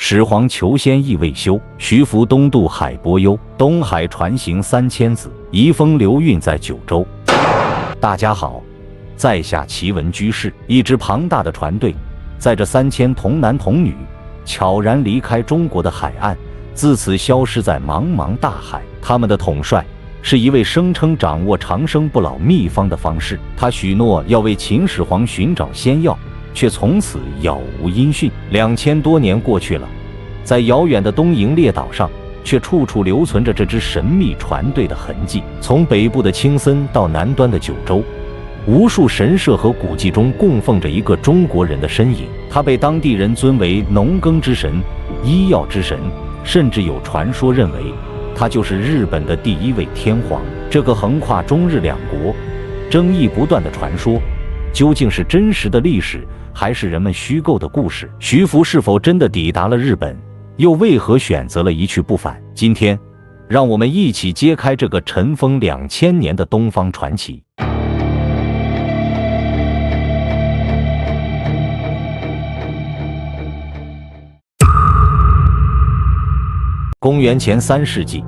始皇求仙意未休，徐福东渡海波幽，东海船行3000子，移风流运在九州。大家好，在下奇闻居士。一支庞大的船队载着3000童男童女，悄然离开中国的海岸，自此消失在茫茫大海。他们的统帅是一位声称掌握长生不老秘方的方士，他许诺要为秦始皇寻找仙药，却从此杳无音讯。2000多年过去了，在遥远的东瀛列岛上，却处处留存着这支神秘船队的痕迹。从北部的青森到南端的九州，无数神社和古迹中供奉着一个中国人的身影，他被当地人尊为农耕之神、医药之神，甚至有传说认为他就是日本的第1位天皇。这个横跨中日两国、争议不断的传说，究竟是真实的历史，还是人们虚构的故事？徐福是否真的抵达了日本，又为何选择了一去不返？今天，让我们一起揭开这个尘封2000年的东方传奇。公元前3世纪，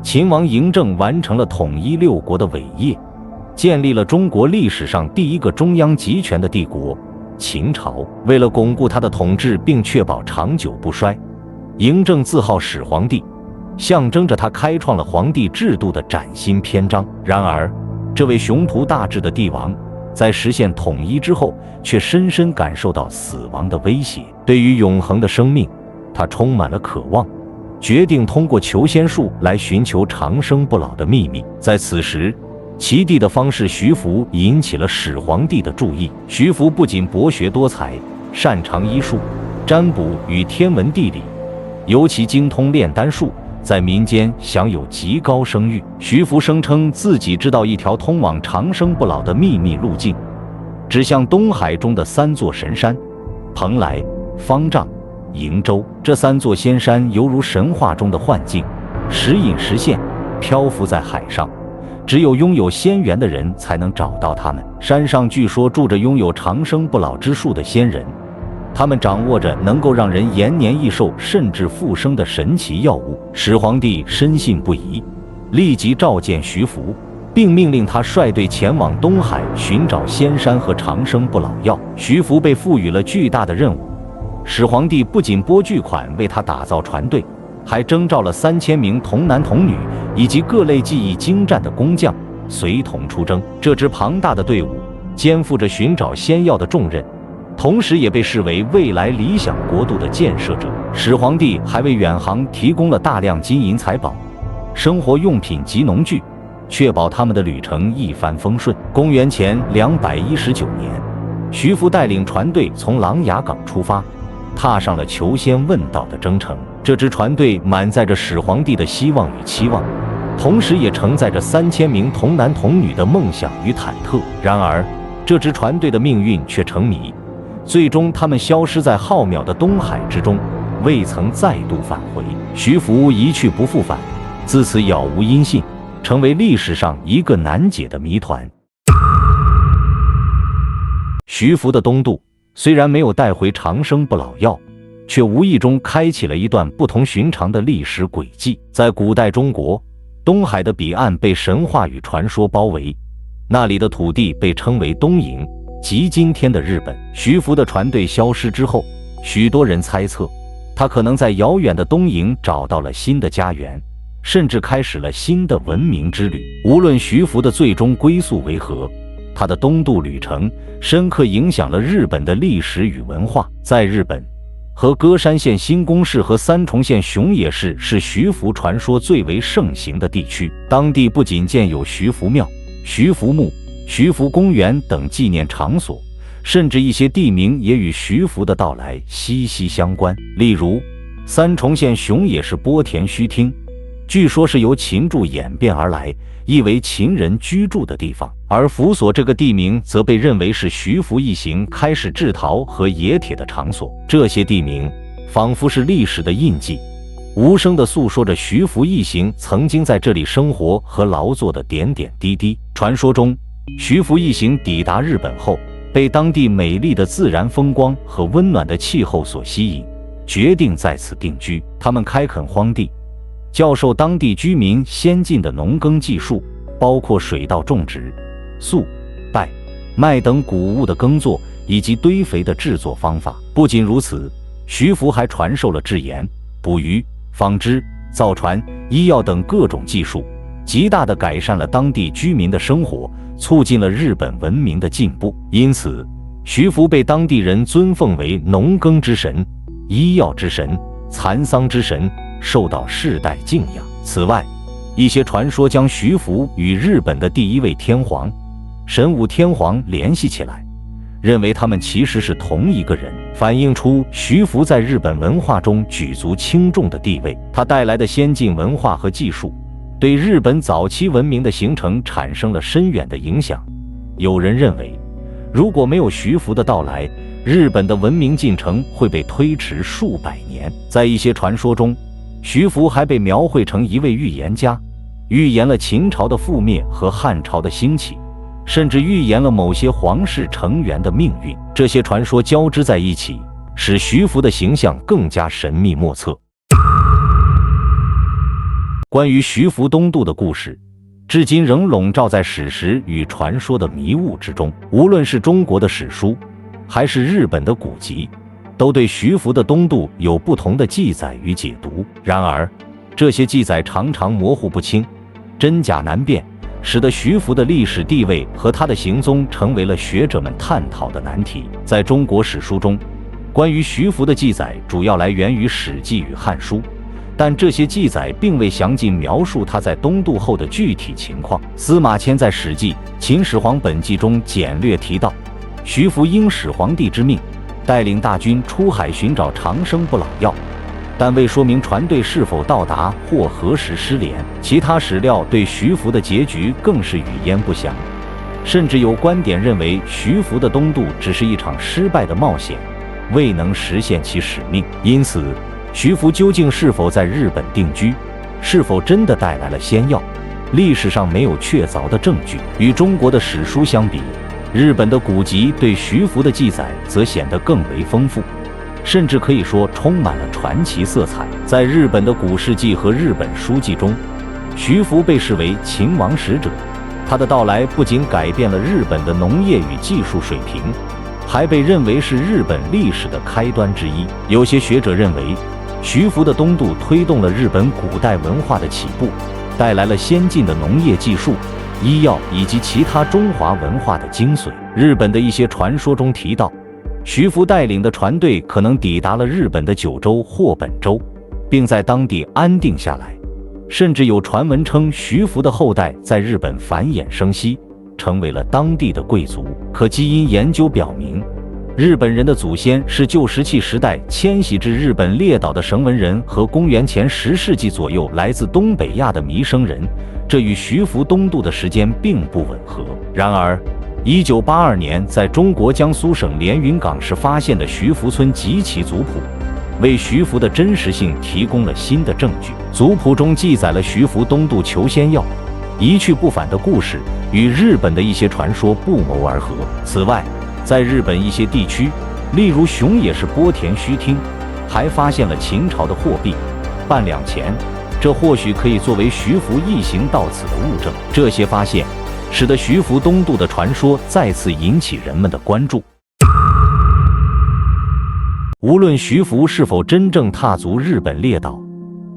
秦王嬴政完成了统一6国的伟业，建立了中国历史上第一个中央集权的帝国——秦朝。为了巩固他的统治并确保长久不衰，嬴政自号始皇帝，象征着他开创了皇帝制度的崭新篇章。然而，这位雄图大志的帝王在实现统一之后，却深深感受到死亡的威胁。对于永恒的生命，他充满了渴望，决定通过求仙术来寻求长生不老的秘密。在此时，其弟的方士徐福引起了始皇帝的注意。徐福不仅博学多才，擅长医术、占卜与天文地理，尤其精通炼丹术，在民间享有极高声誉。徐福声称自己知道一条通往长生不老的秘密路径，指向东海中的3座神山：蓬莱、方丈、瀛洲。这3座仙山犹如神话中的幻境，时隐时现，漂浮在海上，只有拥有仙缘的人才能找到它们。山上据说住着拥有长生不老之术的仙人，他们掌握着能够让人延年益寿甚至复生的神奇药物。始皇帝深信不疑，立即召见徐福，并命令他率队前往东海寻找仙山和长生不老药。徐福被赋予了巨大的任务，始皇帝不仅拨巨款为他打造船队，还征召了3000名童男童女以及各类技艺精湛的工匠随同出征。这支庞大的队伍肩负着寻找仙药的重任，同时也被视为未来理想国度的建设者。始皇帝还为远航提供了大量金银财宝、生活用品及农具，确保他们的旅程一帆风顺。公元前219年，徐福带领船队从琅琊港出发，踏上了求仙问道的征程。这支船队满载着始皇帝的希望与期望，同时也承载着3000名童男童女的梦想与忐忑。然而，这支船队的命运却成谜，最终他们消失在浩渺的东海之中，未曾再度返回。徐福一去不复返，自此杳无音信，成为历史上一个难解的谜团。徐福的东渡虽然没有带回长生不老药，却无意中开启了一段不同寻常的历史轨迹。在古代中国，东海的彼岸被神话与传说包围，那里的土地被称为东瀛，即今天的日本。徐福的船队消失之后，许多人猜测他可能在遥远的东瀛找到了新的家园，甚至开始了新的文明之旅。无论徐福的最终归宿为何，他的东渡旅程深刻影响了日本的历史与文化。在日本，和歌山县新宫市和三重县熊野市是徐福传说最为盛行的地区。当地不仅建有徐福庙、徐福墓、徐福公园等纪念场所，甚至一些地名也与徐福的到来息息相关。例如，三重县熊野市波田须町，据说是由秦筑演变而来，意为秦人居住的地方。而福所这个地名则被认为是徐福一行开始制陶和冶铁的场所。这些地名仿佛是历史的印记，无声地诉说着徐福一行曾经在这里生活和劳作的点点滴滴。传说中，徐福一行抵达日本后，被当地美丽的自然风光和温暖的气候所吸引，决定在此定居。他们开垦荒地，教授当地居民先进的农耕技术，包括水稻种植、粟、稗、麦等谷物的耕作以及堆肥的制作方法。不仅如此，徐福还传授了制盐、捕鱼、纺织、造船、医药等各种技术，极大地改善了当地居民的生活，促进了日本文明的进步。因此，徐福被当地人尊奉为农耕之神、医药之神、蚕桑之神，受到世代敬仰。此外，一些传说将徐福与日本的第一位天皇神武天皇联系起来，认为他们其实是同一个人，反映出徐福在日本文化中举足轻重的地位。他带来的先进文化和技术，对日本早期文明的形成产生了深远的影响。有人认为，如果没有徐福的到来，日本的文明进程会被推迟数百年。在一些传说中，徐福还被描绘成一位预言家，预言了秦朝的覆灭和汉朝的兴起，甚至预言了某些皇室成员的命运。这些传说交织在一起，使徐福的形象更加神秘莫测。关于徐福东渡的故事，至今仍笼罩在史实与传说的迷雾之中。无论是中国的史书，还是日本的古籍，都对徐福的东渡有不同的记载与解读。然而，这些记载常常模糊不清，真假难辨，使得徐福的历史地位和他的行踪成为了学者们探讨的难题。在中国史书中，关于徐福的记载主要来源于《史记》与《汉书》，但这些记载并未详尽描述他在东渡后的具体情况。司马迁在《史记·秦始皇本纪》中简略提到，徐福应始皇帝之命，带领大军出海寻找长生不老药，但未说明船队是否到达或何时失联。其他史料对徐福的结局更是语焉不详，甚至有观点认为徐福的东渡只是一场失败的冒险，未能实现其使命。因此，徐福究竟是否在日本定居，是否真的带来了仙药，历史上没有确凿的证据。与中国的史书相比，日本的古籍对徐福的记载则显得更为丰富，甚至可以说充满了传奇色彩。在日本的古事记和日本书记中，徐福被视为秦王使者，他的到来不仅改变了日本的农业与技术水平，还被认为是日本历史的开端之一。有些学者认为，徐福的东渡推动了日本古代文化的起步，带来了先进的农业技术、医药以及其他中华文化的精髓。日本的一些传说中提到，徐福带领的船队可能抵达了日本的九州或本州，并在当地安定下来。甚至有传闻称，徐福的后代在日本繁衍生息，成为了当地的贵族。可基因研究表明，日本人的祖先是旧石器时代迁徙至日本列岛的绳文人和公元前10世纪左右来自东北亚的弥生人，这与徐福东渡的时间并不吻合。然而，1982年在中国江苏省连云港市发现的徐福村及其族谱，为徐福的真实性提供了新的证据。族谱中记载了徐福东渡求仙药、一去不返的故事，与日本的一些传说不谋而合。此外，在日本一些地区，例如熊野市波田须町，还发现了秦朝的货币半两钱，这或许可以作为徐福一行到此的物证。这些发现使得徐福东渡的传说再次引起人们的关注。无论徐福是否真正踏足日本列岛，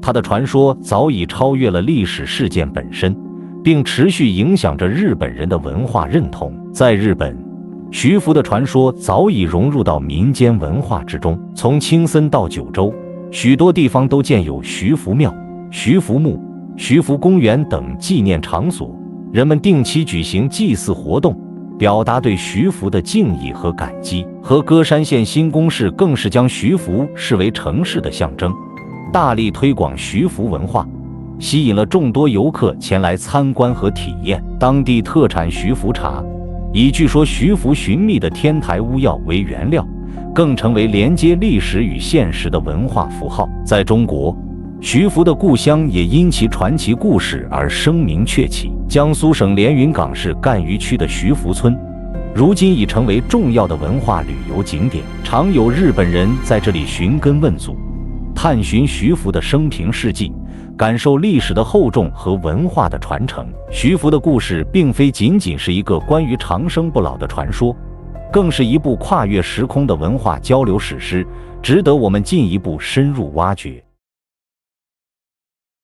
他的传说早已超越了历史事件本身，并持续影响着日本人的文化认同。在日本，徐福的传说早已融入到民间文化之中。从青森到九州，许多地方都建有徐福庙、徐福墓、徐福公园等纪念场所，人们定期举行祭祀活动，表达对徐福的敬意和感激。和歌山县新宫市更是将徐福视为城市的象征，大力推广徐福文化，吸引了众多游客前来参观和体验。当地特产徐福茶，以据说徐福寻觅的天台乌药为原料，更成为连接历史与现实的文化符号。在中国，徐福的故乡也因其传奇故事而声名鹊起。江苏省连云港市赣榆区的徐福村，如今已成为重要的文化旅游景点，常有日本人在这里寻根问祖，探寻徐福的生平事迹，感受历史的厚重和文化的传承。徐福的故事并非仅仅是一个关于长生不老的传说，更是一部跨越时空的文化交流史诗，值得我们进一步深入挖掘。